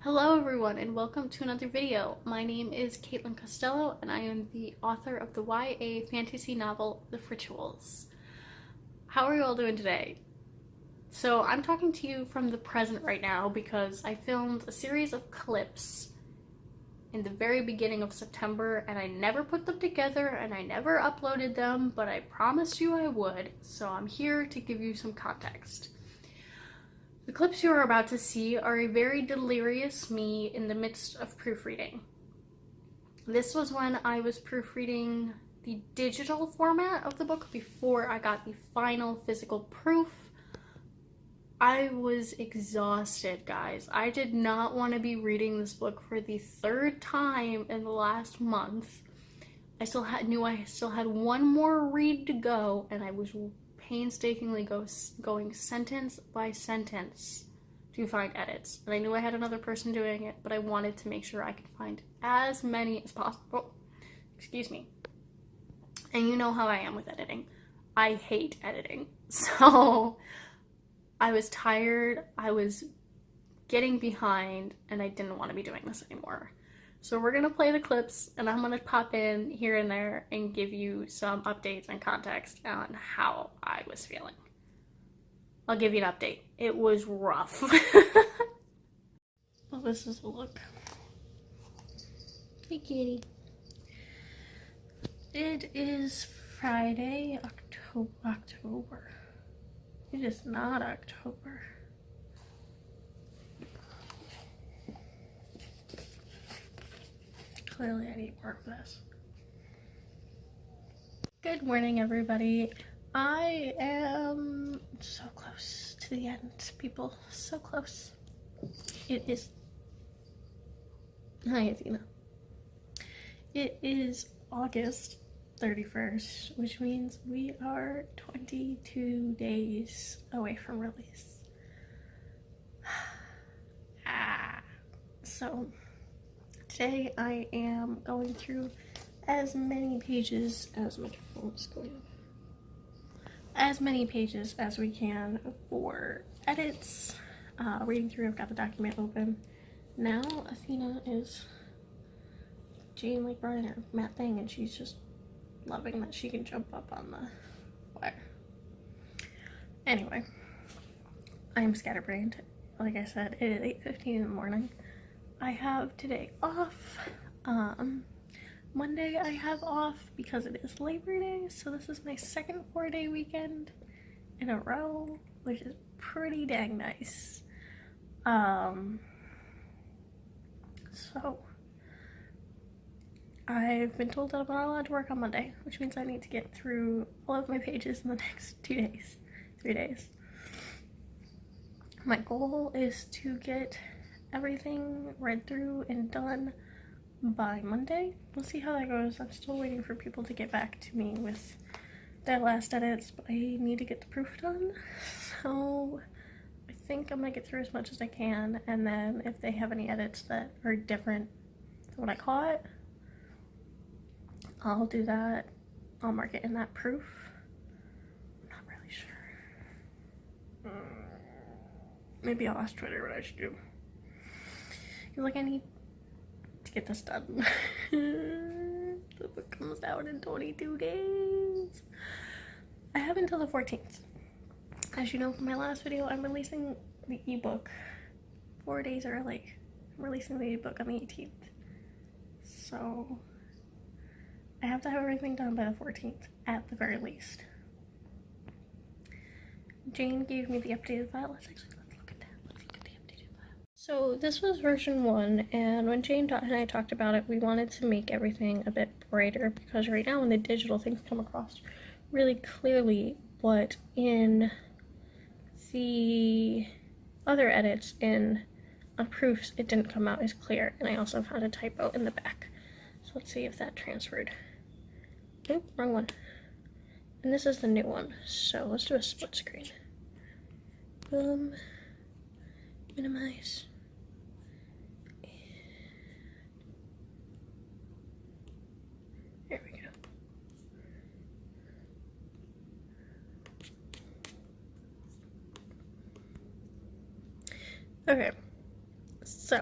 Hello everyone and welcome to another video. My name is Caitlin Costello and I am the author of the YA fantasy novel, The Frituals. How are you all doing today? So I'm talking to you from the present right now because I filmed a series of clips in the very beginning of September and I never put them together and I never uploaded them, but I promised you I would, so I'm here to give you some context. The clips you are about to see are a very delirious me in the midst of proofreading. This was when I was proofreading the digital format of the book before I got the final physical proof. I was exhausted, guys. I did not want to be reading this book for the third time in the last month. I knew I still had one more read to go, and I was painstakingly going sentence by sentence to find edits. And I knew I had another person doing it, but I wanted to make sure I could find as many as possible. Excuse me. And you know how I am with editing. I hate editing. So I was tired, I was getting behind, and I didn't want to be doing this anymore. So we're going to play the clips, and I'm going to pop in here and there and give you some updates and context on how I was feeling. I'll give you an update. It was rough. Well, this is a look. Hey, kitty. It is Friday, October. It is not October. Clearly I need more of this. Good morning, everybody. I am so close to the end, people. So close. It is... Hi, Athena. It is August 31st, which means we are 22 days away from release. So... today I am going through as many pages as my phone is going off. As many pages as we can for edits. Reading through, I've got the document open. Now Athena is... Jane like brought in her mat thing and she's just loving that she can jump up on the wire. Anyway, I am scatterbrained. Like I said, it is 8:15 in the morning. I have today off. Monday I have off because it is Labor Day, so this is my second 4-day weekend in a row, which is pretty dang nice. So I've been told that I'm not allowed to work on Monday, which means I need to get through all of my pages in the next 3 days. My goal is to get everything read through and done by Monday. We'll see how that goes. I'm still waiting for people to get back to me with their last edits, but I need to get the proof done. So I think I'm gonna get through as much as I can, and then if they have any edits that are different than what I caught, I'll do that. I'll mark it in that proof. I'm not really sure. Maybe I'll ask Twitter what I should do. Like, I need to get this done. The book comes out in 22 days. I have until the 14th. As you know from my last video, I'm releasing the ebook 4 days early. I'm releasing the ebook on the 18th. So I have to have everything done by the 14th at the very least. Jane gave me the updated file. Let's look at that. Let's look at the updated file. So this was version 1, and when Jane and I talked about it, we wanted to make everything a bit brighter because right now when the digital things come across really clearly, but in the other edits on proofs it didn't come out as clear, and I also found a typo in the back. So let's see if that transferred. Oh, wrong one. And this is the new one, so let's do a split screen. Boom. Minimize. There we go. Okay, so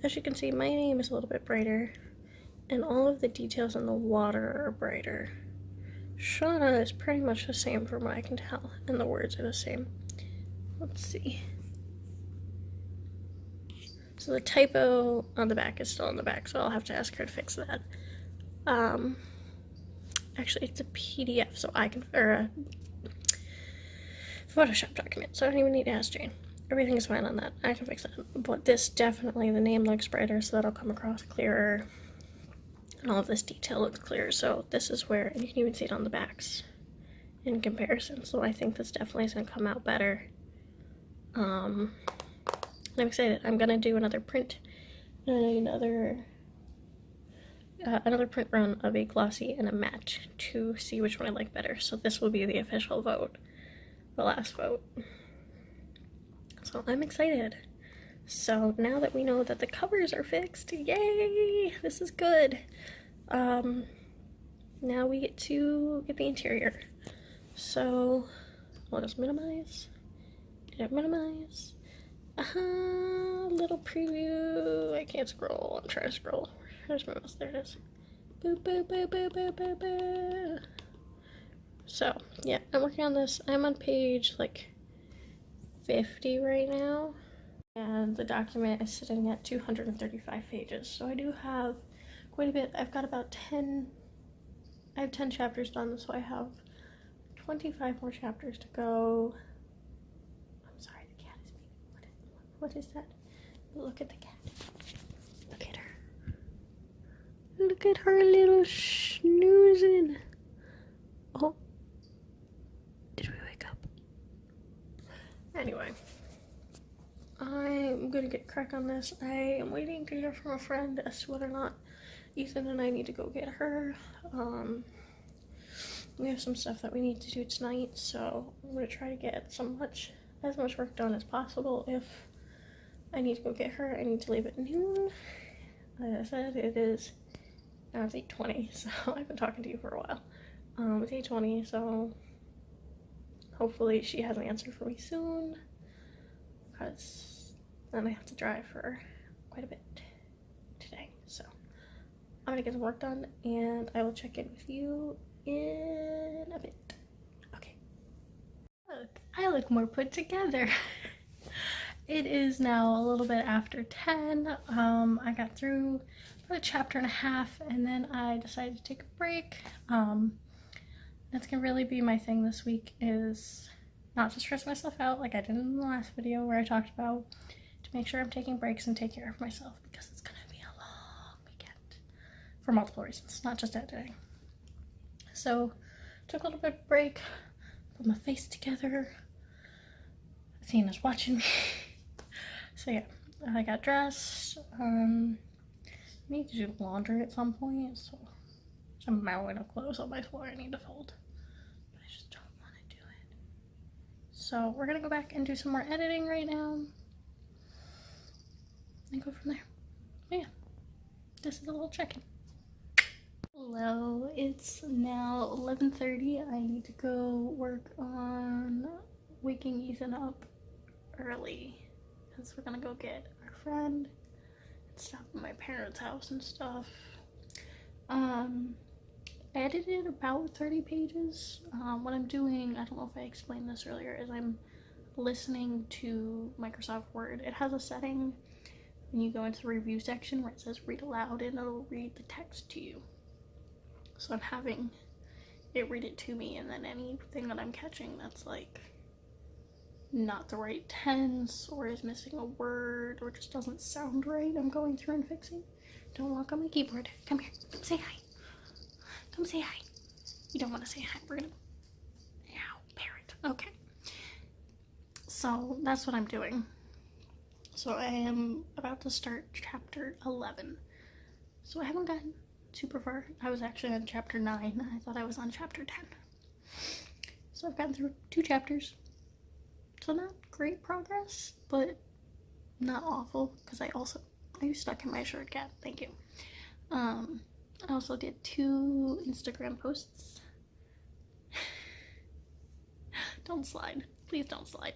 as you can see, my name is a little bit brighter, and all of the details in the water are brighter. Shauna is pretty much the same from what I can tell, and the words are the same. Let's see. So the typo on the back is still on the back, so I'll have to ask her to fix that. Actually, it's a PDF, so I can, or a Photoshop document, so I don't even need to ask Jane. Everything is fine on that. I can fix that. But this definitely, the name looks brighter, so that'll come across clearer. And all of this detail looks clearer, so this is where, and you can even see it on the backs in comparison, so I think this definitely is going to come out better. I'm excited. I'm gonna do another print, another print run of a glossy and a matte to see which one I like better. So this will be the official vote, the last vote. So I'm excited. So now that we know that the covers are fixed, yay! This is good. Now we get to get the interior. So let us minimize. Did I minimize? Little preview. I can't scroll. I'm trying to scroll. Where's my mouse? There it is. Boop, boop, boop, boop, boop, boop, boop. So, yeah, I'm working on this. I'm on page, like, 50 right now. And the document is sitting at 235 pages. So I do have quite a bit. I've got about 10. I have 10 chapters done, so I have 25 more chapters to go. What is that? Look at the cat. Look at her. Look at her little snoozing. Oh. Did we wake up? Anyway. I'm gonna get crack on this. I am waiting to hear from a friend as to whether or not Ethan and I need to go get her. We have some stuff that we need to do tonight, so I'm gonna try to get as much work done as possible. If I need to go get her, I need to leave at noon. Like I said, it's 8:20, so I've been talking to you for a while. It's 8:20, so hopefully she has an answer for me soon, because then I have to drive for quite a bit today. So I'm gonna get some work done, and I will check in with you in a bit. Okay. Look, I look more put together. It is now a little bit after 10. I got through about a chapter and a half, and then I decided to take a break. That's gonna really be my thing this week, is not to stress myself out like I did in the last video where I talked about, to make sure I'm taking breaks and take care of myself, because it's gonna be a long weekend for multiple reasons, not just editing. So took a little bit of break, put my face together. Athena's watching me. So yeah, I got dressed. I need to do laundry at some point, so some mountain of clothes on my floor I need to fold, but I just don't want to do it. So we're gonna go back and do some more editing right now and go from there. But yeah, this is a little check-in. Hello, it's now 11:30. I need to go work on waking Ethan up early, because we're gonna go get our friend and stop at my parents' house and stuff. I edited about 30 pages. What I'm doing, I don't know if I explained this earlier, is I'm listening to Microsoft Word. It has a setting when you go into the review section where it says read aloud, and it'll read the text to you. So I'm having it read it to me, and then anything that I'm catching that's like not the right tense, or is missing a word, or just doesn't sound right, I'm going through and fixing. Don't walk on my keyboard. Come here. Come say hi. Come say hi. You don't want to say hi. We're gonna... Ow, parrot. Okay. So that's what I'm doing. So I am about to start chapter 11. So I haven't gotten super far. I was actually on chapter 9. I thought I was on chapter 10. So I've gotten through 2 chapters. So not great progress, but not awful, because are you stuck in my shirt, cat? Thank you. I also did 2 Instagram posts. Don't slide. Please don't slide.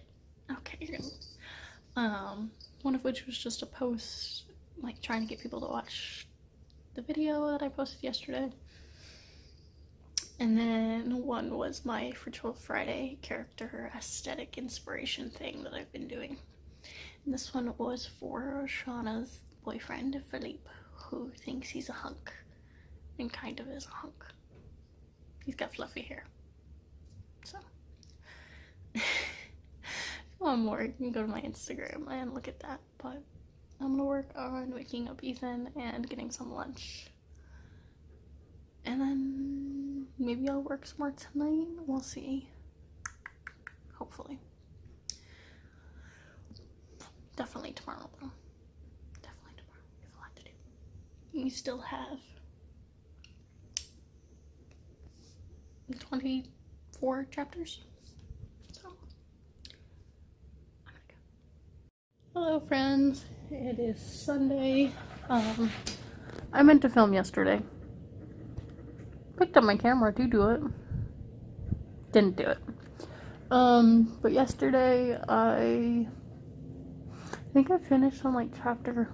Okay, you're gonna... one of which was just a post like trying to get people to watch the video that I posted yesterday. And then one was my Fritual Friday character aesthetic inspiration thing that I've been doing. And this one was for Shauna's boyfriend, Philippe, who thinks he's a hunk. And kind of is a hunk. He's got fluffy hair. So. If you want more, you can go to my Instagram and look at that. But I'm gonna work on waking up Ethan and getting some lunch. And then maybe I'll work some more tonight. We'll see. Hopefully. Definitely tomorrow, though. Definitely tomorrow. We have a lot to do. We still have 24 chapters. So, I'm gonna go. Hello, friends. It is Sunday. I meant to film yesterday. Picked up my camera to do it. Didn't do it. But yesterday I think I finished on like chapter,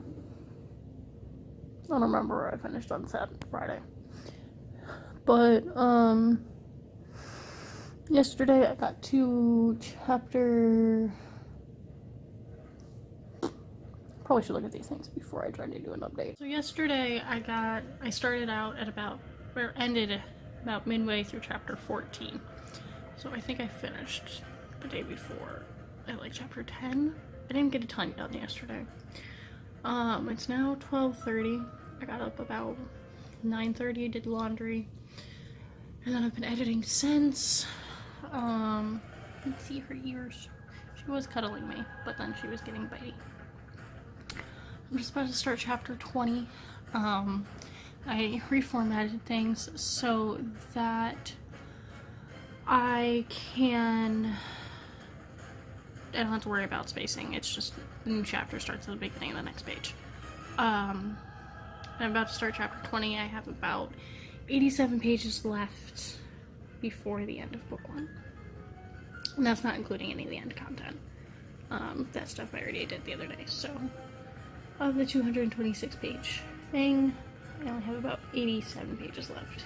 I don't remember where I finished on Friday. But yesterday I got to chapter, probably should look at these things before I try to do an update. So yesterday I started out at ended about midway through chapter 14. So I think I finished the day before at like chapter 10. I didn't get a ton done yesterday. It's now 12:30. I got up about 9:30, did laundry, and then I've been editing since. You can see her ears. She was cuddling me, but then she was getting bitey. I'm just about to start chapter 20. I reformatted things so that I don't have to worry about spacing. It's just the new chapter starts at the beginning of the next page. I'm about to start chapter 20. I have about 87 pages left before the end of book 1. And that's not including any of the end content. That stuff I already did the other day. So, of the 226 page thing, I only have about 87 pages left.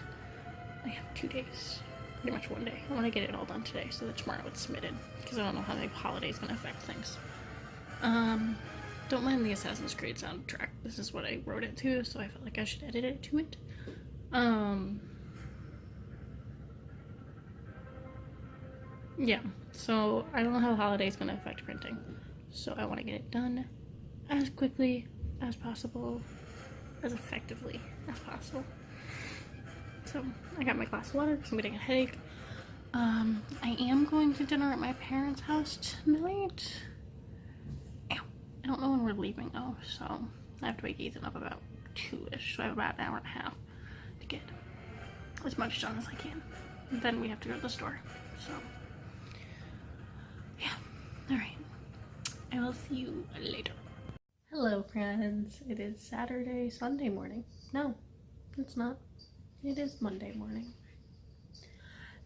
I have 2 days. Pretty much one day. I want to get it all done today so that tomorrow it's submitted. Because I don't know how the holiday's going to affect things. Don't mind the Assassin's Creed soundtrack. This is what I wrote it to, so I felt like I should edit it to it. Yeah, so I don't know how the holiday's going to affect printing. So I want to get it done as quickly as possible, as effectively as possible. So I got my glass of water because I'm getting a headache. I am going to dinner at my parents' house tonight. Ow. I don't know when we're leaving though, so I have to wake Ethan up about 2-ish, so I have about an hour and a half to get as much done as I can. And then we have to go to the store, so yeah. Alright, I will see you later. Hello friends, it is Sunday morning. No, it's not. It is Monday morning.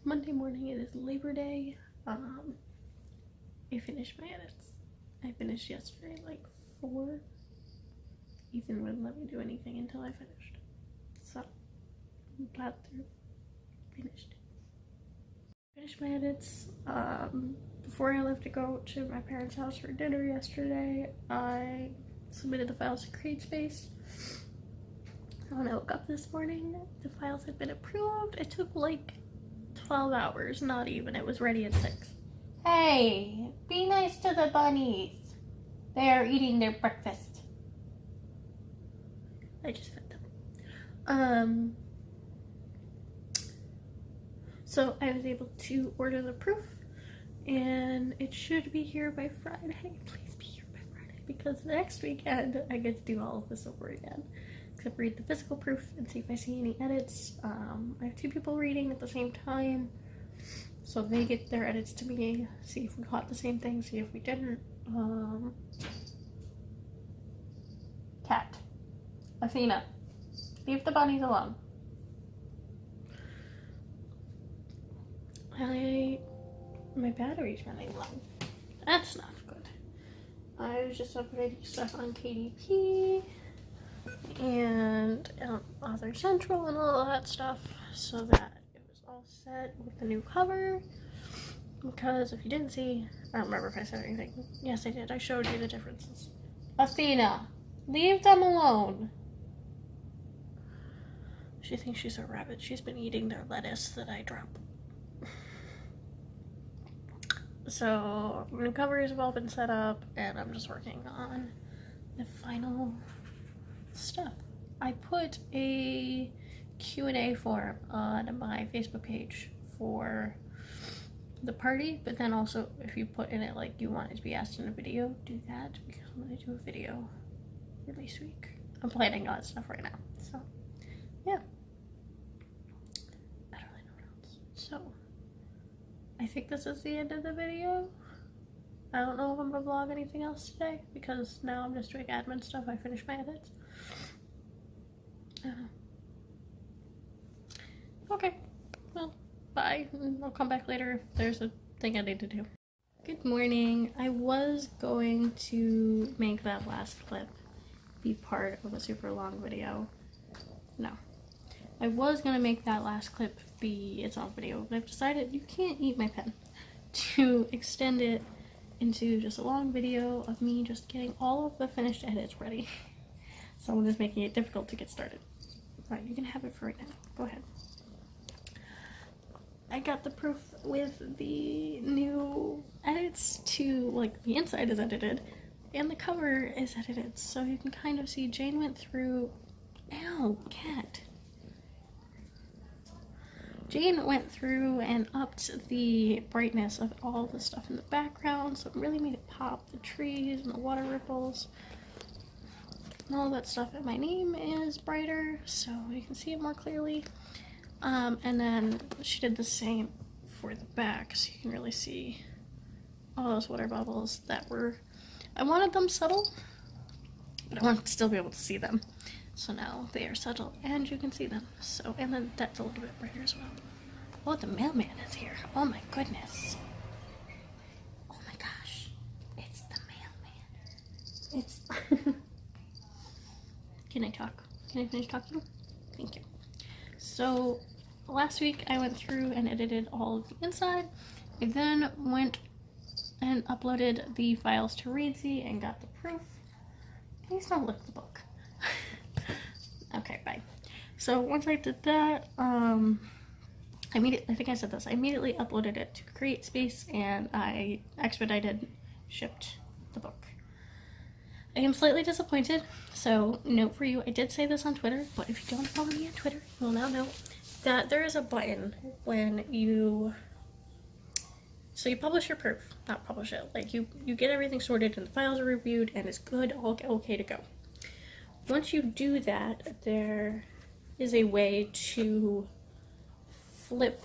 Monday morning, it is Labor Day. I finished my edits. I finished yesterday at like 4. Ethan wouldn't let me do anything until I finished. So, I'm glad through. Finished. Finished my edits. Before I left to go to my parents' house for dinner yesterday, I submitted the files to CreateSpace. When I woke up this morning, the files had been approved. It took like 12 hours, not even. It was ready at 6. Hey, be nice to the bunnies. They are eating their breakfast. I just fed them. So I was able to order the proof, and it should be here by Friday. Please be here by Friday, because next weekend I get to do all of this over again. Except read the physical proof and see if I see any edits. I have 2 people reading at the same time, so they get their edits to me, see if we caught the same thing, see if we didn't. Cat. Athena. Leave the bunnies alone. My battery's running low. That's not good. I was just updating stuff on KDP. and Author Central and all of that stuff, so that it was all set with the new cover. Because if you didn't see, I don't remember if I said anything. Yes, I did. I showed you the differences. Athena, leave them alone. She thinks she's a rabbit. She's been eating their lettuce that I drop. So, new covers have all been set up, and I'm just working on the final stuff. I put a Q&A form on my Facebook page for the party, but then also if you put in it like you want it to be asked in a video, do that, because I'm going to do a video release week. I'm planning all that stuff right now, so yeah. I don't really know what else. So, I think this is the end of the video. I don't know if I'm going to vlog anything else today, because now I'm just doing admin stuff. I finished my edits. Okay, well, bye. I'll come back later if there's a thing I need to do. Good morning. I was going to make that last clip be part of a super long video. No. I was going to make that last clip be its own video, but I've decided you can't eat my pen, to extend it into just a long video of me just getting all of the finished edits ready. So I'm just making it difficult to get started. Alright, you can have it for right now. Go ahead. I got the proof with the new edits to, like, the inside is edited and the cover is edited, so you can kind of see Jane went through. Ow, cat. Jane went through and upped the brightness of all the stuff in the background, so it really made it pop. The trees and the water ripples and all that stuff. And my name is brighter, so you can see it more clearly. And then she did the same for the back, so you can really see all those water bubbles that were, I wanted them subtle, but I wanted to still be able to see them. So now they are subtle and you can see them. So, and then that's a little bit brighter as well. Oh, the mailman is here. Oh my goodness. Oh my gosh. It's the mailman. It's... Can I talk? Can I finish talking? Thank you. So, last week I went through and edited all of the inside. I then went and uploaded the files to Readsy and got the proof. Please don't look at the book. Okay, bye. So once I did that, I think I said this, I immediately uploaded it to CreateSpace and I expedited, shipped the book. I am slightly disappointed, so note for you, I did say this on Twitter, but if you don't follow me on Twitter, you will now know that there is a button when you, so you publish your proof, not publish it, like you get everything sorted and the files are reviewed and it's good, all okay to go. Once you do that, there is a way to flip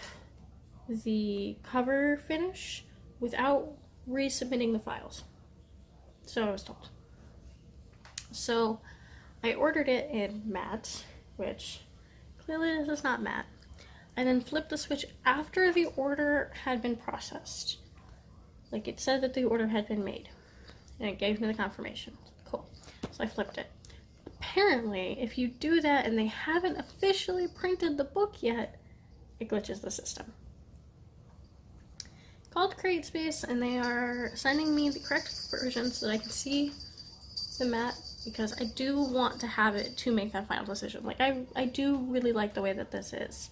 the cover finish without resubmitting the files. So I was told. So I ordered it in matte, which clearly this is not matte. I then flipped the switch after the order had been processed. Like it said that the order had been made. And it gave me the confirmation. Cool. So I flipped it. Apparently, if you do that and they haven't officially printed the book yet, it glitches the system. Called CreateSpace and they are sending me the correct version so that I can see the matte, because I do want to have it to make that final decision. Like, I do really like the way that this is.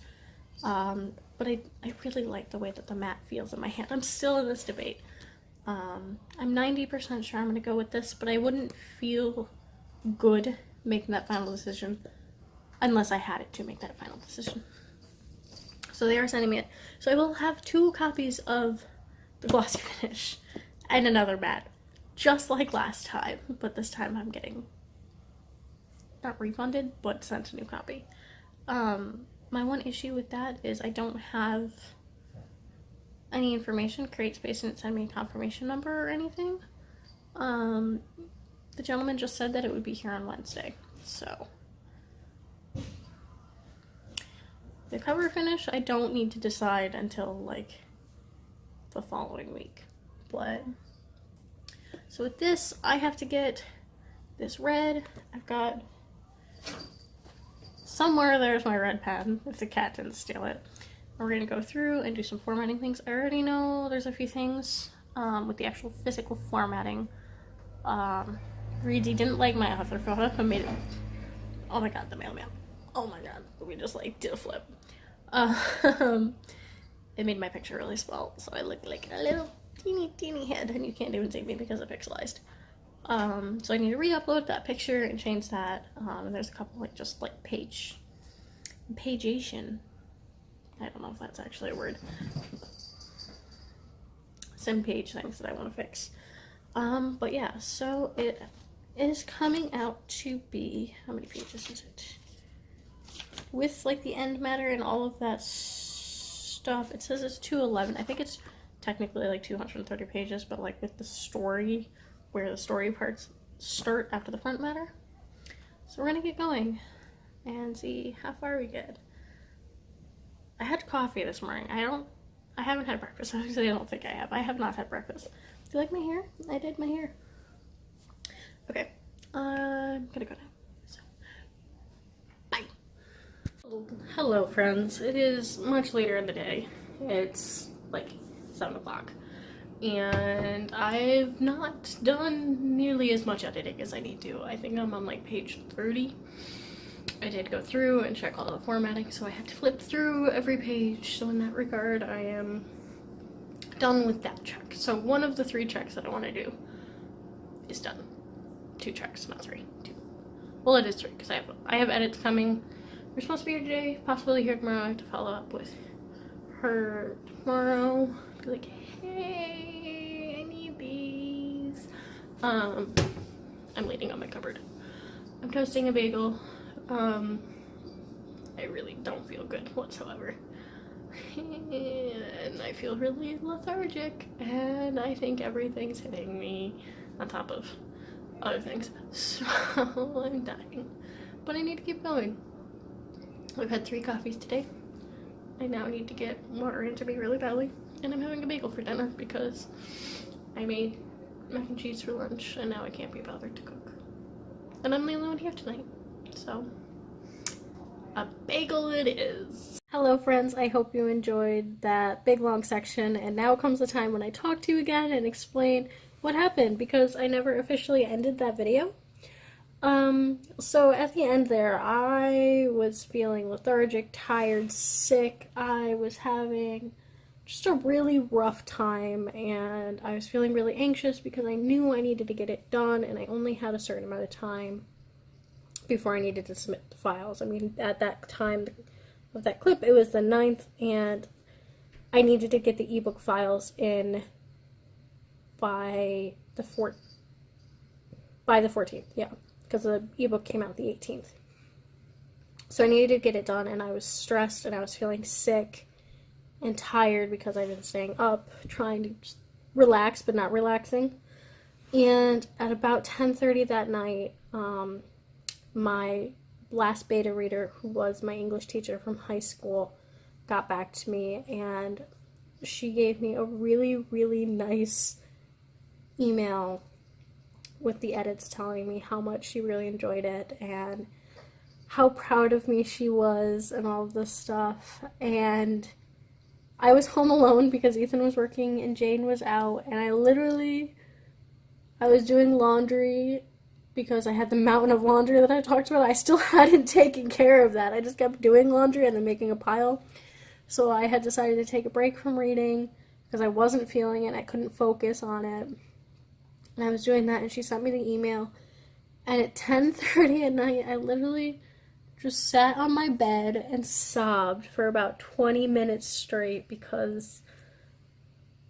But I really like the way that the matte feels in my hand. I'm still in this debate. I'm 90% sure I'm going to go with this, but I wouldn't feel good making that final decision unless I had it to make that final decision. So they are sending me it. So I will have 2 copies of the glossy finish and another matte, just like last time, but this time I'm getting not refunded, but sent a new copy. My one issue with that is I don't have any information. CreateSpace didn't send me a confirmation number or anything. The gentleman just said that it would be here on Wednesday, so. The cover finish, I don't need to decide until, like, the following week, but. So with this, I have to get this red. I've got somewhere there's my red pen, if the cat didn't steal it. We're going to go through and do some formatting things. I already know there's a few things with the actual physical formatting. Reedy didn't like my author photo. I made it. Oh my god, the mailman. Oh my god, we just like did a flip. It made my picture really small, so I look like a little teeny head, and you can't even see me because it's pixelized. So I need to re-upload that picture and change that. And there's a couple like just like pageation. I don't know if that's actually a word. Some page things that I want to fix. But yeah, so it is coming out to be, how many pages is it? With like the end matter and all of that stuff, it says it's 211. I think it's technically like 230 pages, but like with the story, where the story parts start after the front matter. So we're gonna get going and see how far we get. I had coffee this morning. I haven't had breakfast. Actually, I don't think I have. I have not had breakfast. Do you like my hair? I did my hair. Okay, I'm gonna go now. So, bye. Hello, friends. It is much later in the day. It's like 7 o'clock. And I've not done nearly as much editing as I need to. I think I'm on like page 30. I did go through and check all the formatting, so I had to flip through every page. So in that regard, I am done with that check. So one of the 3 checks that I want to do is done. 2 checks, not 3. 2. Well, it is 3 because I have edits coming. We're supposed to be here today, possibly here tomorrow. I have to follow up with her tomorrow. Be like, hey, I need these. I'm leaning on my cupboard. I'm toasting a bagel. I really don't feel good whatsoever. And I feel really lethargic, and I think everything's hitting me on top of other things. So I'm dying. But I need to keep going. I've had 3 coffees today. I now need to get water into me really badly. And I'm having a bagel for dinner because I made mac and cheese for lunch, and now I can't be bothered to cook. And I'm the only one here tonight. So, a bagel it is. Hello friends, I hope you enjoyed that big long section, and now comes the time when I talk to you again and explain what happened, because I never officially ended that video. So at the end there, I was feeling lethargic, tired, sick. I was having just a really rough time, and I was feeling really anxious because I knew I needed to get it done, and I only had a certain amount of time before I needed to submit the files. I mean, at that time of that clip, it was the 9th, and I needed to get the ebook files in by the 14th, yeah, because the ebook came out the 18th. So I needed to get it done, and I was stressed, and I was feeling sick and tired because I've been staying up, trying to just relax, but not relaxing. And at about 10:30 that night, my last beta reader, who was my English teacher from high school, got back to me, and she gave me a really, really nice email with the edits telling me how much she really enjoyed it and how proud of me she was and all of this stuff. And I was home alone because Ethan was working and Jane was out, and I was doing laundry because I had the mountain of laundry that I talked about. I still hadn't taken care of that. I just kept doing laundry and then making a pile. So I had decided to take a break from reading because I wasn't feeling it. I couldn't focus on it. And I was doing that, and she sent me the email. And at 10:30 at night, I literally just sat on my bed and sobbed for about 20 minutes straight because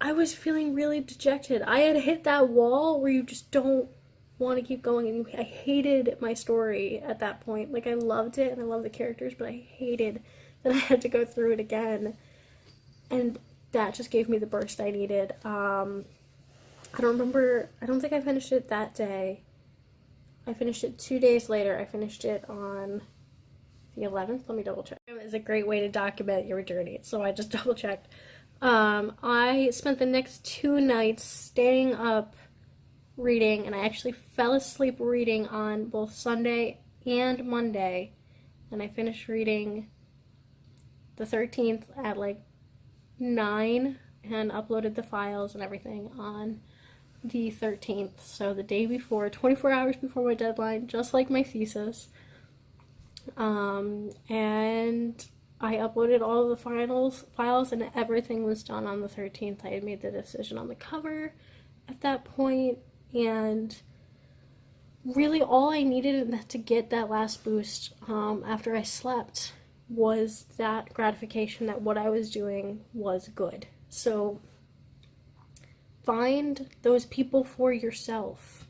I was feeling really dejected. I had hit that wall where you just don't want to keep going, and I hated my story at that point. Like, I loved it and I loved the characters, but I hated that I had to go through it again, and that just gave me the burst I needed. I don't think I finished it that day. I finished it 2 days later. I finished it on the 11th. Let me double check. It's a great way to document your journey, so I just double checked. I spent the next 2 nights staying up reading, and I actually fell asleep reading on both Sunday and Monday, and I finished reading the 13th at like 9 and uploaded the files and everything on the 13th, so the day before, 24 hours before my deadline, just like my thesis. And I uploaded all of the files and everything was done on the 13th. I had made the decision on the cover at that point, and really all I needed to get that last boost after I slept was that gratification that what I was doing was good. So find those people for yourself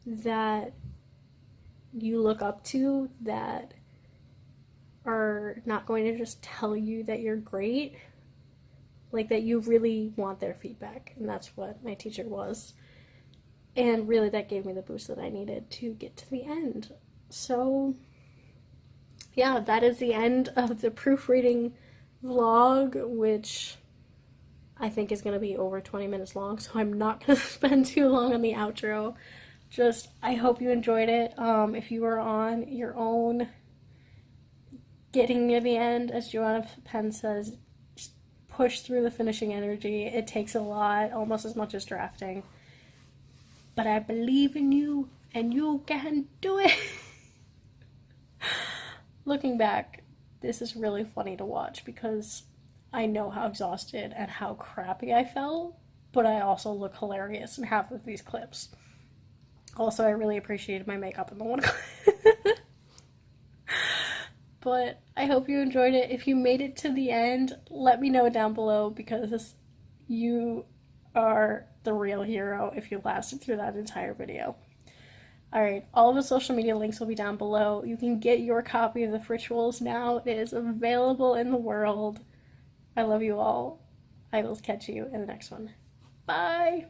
that you look up to, that are not going to just tell you that you're great, like that you really want their feedback. And that's what my teacher was. And really that gave me the boost that I needed to get to the end. So yeah, that is the end of the proofreading vlog, which I think is going to be over 20 minutes long, so I'm not going to spend too long on the outro. Just, I hope you enjoyed it. If you are on your own, getting near the end, as Joanna Penn says, just push through the finishing energy. It takes a lot, almost as much as drafting. But I believe in you, and you can do it. Looking back, this is really funny to watch because I know how exhausted and how crappy I felt, but I also look hilarious in half of these clips. Also, I really appreciated my makeup in the one clip. But I hope you enjoyed it. If you made it to the end, let me know down below, because you are the real hero if you lasted through that entire video. Alright, all of the social media links will be down below. You can get your copy of the Frituals now. It is available in the world. I love you all. I will catch you in the next one. Bye!